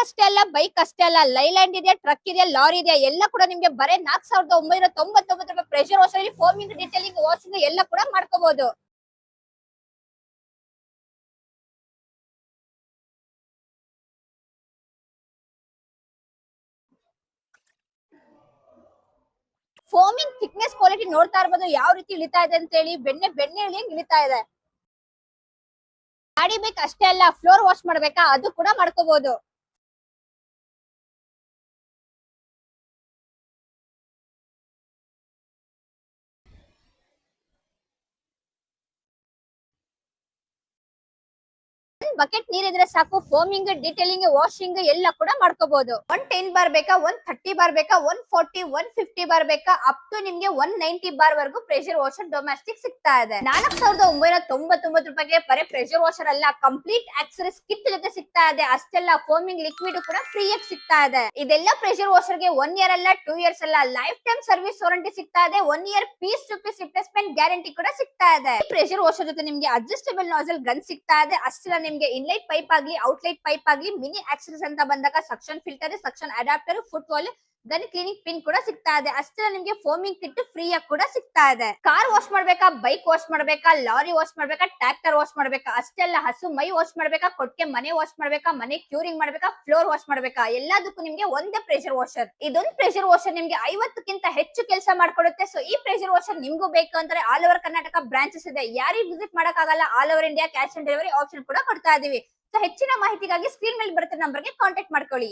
ಅಷ್ಟೇ ಅಲ್ಲ, ಬೈಕ್ ಅಷ್ಟೇ ಅಲ್ಲ, ಲೈಲ್ಯಾಂಡ್ ಇದೆ, ಟ್ರಕ್ ಇದೆ, ಲಾರಿ ಇದೆ, ಎಲ್ಲ ಕೂಡ ನಿಮ್ಗೆ ಬರೇ 4999 ರೂಪಾಯಿ ಪ್ರೆಷರ್ ವಾಷರ್ ಅಲ್ಲಿ ಫೋಮಿಂಗ್, ಡಿಟೇಲಿಂಗ್, ವಾಷಿಂಗ್ ಎಲ್ಲ ಕೂಡ ಮಾಡ್ಕೋಬಹುದು. ಫೋಮಿಂಗ್ ಥಿಕ್ನೆಸ್ ಕ್ವಾಲಿಟಿ ನೋಡ್ತಾ ಇರ್ಬೋದು ಯಾವ ರೀತಿ ಇಳಿತಾ ಇದೆ ಅಂತ ಹೇಳಿ. ಬೆಣ್ಣೆ ಇಳಿಯಂಗ್ ಇಳಿತಾ ಇದೆ. ಗಾಡಿ ಬೈಕ್ ಅಷ್ಟೇ ಅಲ್ಲ, ಫ್ಲೋರ್ ವಾಶ್ ಮಾಡ್ಬೇಕಾ ಅದು ಕೂಡ ಮಾಡ್ಕೋಬಹುದು. ಬಕೆಟ್ ನೀರಿದ್ರೆ ಸಾಕು, ಫೋಮಿಂಗ್, ಡಿಟೇಲಿಂಗ್, ವಾಷಿಂಗ್ ಎಲ್ಲ ಕೂಡ ಮಾಡ್ಕೋಬಹುದು. 110 ಬಾರ್ ಬೇಕಾ, 130 ಬಾರ್ ಬೇಕಾ, 140, 150 ಬಾರ್ ಬೇಕಾ, ಅಪ್ ಟು ನಿಮ್ಗೆ 190 ಬಾರ್ ವರೆಗೂ ಪ್ರೆಷರ್ ವಾಷರ್ ಡೊಮೆಸ್ಟಿಕ್ ಸಿಗ್ತಾ ಇದೆ. 4999 ರೂಪಾಯಿಗೆ ಬರೀ ಪ್ರೆಷರ್ ವಾಷರ್ ಅಲ್ಲ, ಕಂಪ್ಲೀಟ್ ಆಕ್ಸೆಸರೀಸ್ ಕಿಟ್ ಜೊತೆ ಸಿಗ್ತಾ ಇದೆ. ಅಷ್ಟೆಲ್ಲ ಫೋಮಿಂಗ್ ಲಿಕ್ವಿಡ್ ಕೂಡ ಫ್ರೀ ಆಗಿ ಸಿಗ್ತಾ ಇದೆ. ಇದೆಲ್ಲ ಪ್ರೆಷರ್ ವಾಷರ್ ಗೆ 1 ಇಯರ್ ಅಲ್ಲ, 2 ಇಯರ್ಸ್ ಅಲ್ಲ, ಲೈಫ್ ಟೈಮ್ ಸರ್ವಿಸ್ ವಾರಂಟಿ ಸಿಗ್ತಾ ಇದೆ. 1 year piece to piece replacement guarantee ಕೂಡ ಸಿಗ್ತಾ ಇದೆ. ಪ್ರೆಷರ್ ವಾಷರ್ ಜೊತೆ ನಿಮ್ಗೆ ಅಡ್ಜಸ್ಟಬಲ್ ನಾಸಲ್ ಗನ್ ಸಿಗ್ತಾ ಇದೆ. ಅಷ್ಟೆಲ್ಲ ನಿಮ್ಗೆ ಇನ್ಲೈಟ್ ಪೈಪ್ ಆಗ್ಲಿ, ಔಟ್ಲೈಟ್ ಪೈಪ್ ಆಗ್ಲಿ, ಮಿನಿ ಆಕ್ಸೆಸರೀಸ್ ಅಂತ ಬಂದಾಗ suction filter, suction adapter, foot wall, gun cleaning pin ಕೂಡ ಸಿಗ್ತಾ ಇದೆ. ಅಷ್ಟೇ ನಿಮ್ಗೆ ಫೋಮಿಂಗ್ ಕಿಟ್ ಫ್ರೀ ಆಗಿ ಕೂಡ ಸಿಗ್ತಾ ಇದೆ. ಕಾರ್ ವಾಶ್ ಮಾಡ್ಬೇಕಾ, ಬೈಕ್ ವಾಶ್ ಮಾಡ್ಬೇಕಾ, ಲಾರಿ ವಾಶ್ ಮಾಡ್ಬೇಕಾ, ಟ್ರ್ಯಾಕ್ಟರ್ ವಾಶ್ ಮಾಡ್ಬೇಕಾ, ಅಷ್ಟೇ ಅಲ್ಲ ಹಸು ಮೈ ವಾಶ್ ಮಾಡ್ಬೇಕಾ, ಕೊಟ್ಟಿಗೆ ಮನೆ ವಾಶ್ ಮಾಡ್ಬೇಕಾ, ಮನೆ ಕ್ಯೂರಿಂಗ್ ಮಾಡ್ಬೇಕಾ, ಫ್ಲೋರ್ ವಾಶ್ ಮಾಡ್ಬೇಕಾ, ಎಲ್ಲದಕ್ಕೂ ನಿಮ್ಗೆ ಒಂದೇ ಪ್ರೆಷರ್ ವಾಷರ್. ಇದೊಂದು ಪ್ರೆಷರ್ ವಾಷರ್ ನಿಮ್ಗೆ 50ಕ್ಕಿಂತ ಹೆಚ್ಚು ಕೆಲಸ ಮಾಡ್ಕೊಡುತ್ತೆ. ಸೊ ಈ ಪ್ರೆಷರ್ ವಾಷರ್ ನಿಮ್ಗೂ ಬೇಕು ಅಂದ್ರೆ ಆಲ್ ಓವರ್ ಕರ್ನಾಟಕ ಬ್ರಾಂಚಸ್ ಇದೆ. ಯಾರಿಗೆ ವಿಸಿಟ್ ಮಾಡಕ್ ಆಗಲ್ಲ, all over India cash on delivery option ಕೂಡ ಕೊಡ್ತಾ ಇದೀವಿ. ಸೊ ಹೆಚ್ಚಿನ ಮಾಹಿತಿಗಾಗಿ ಸ್ಕ್ರೀನ್ ಮೇಲೆ ಬರುತ್ತೆ ನಂಬರ್ಗೆ ಕಾಂಟ್ಯಾಕ್ಟ್ ಮಾಡ್ಕೊಳ್ಳಿ.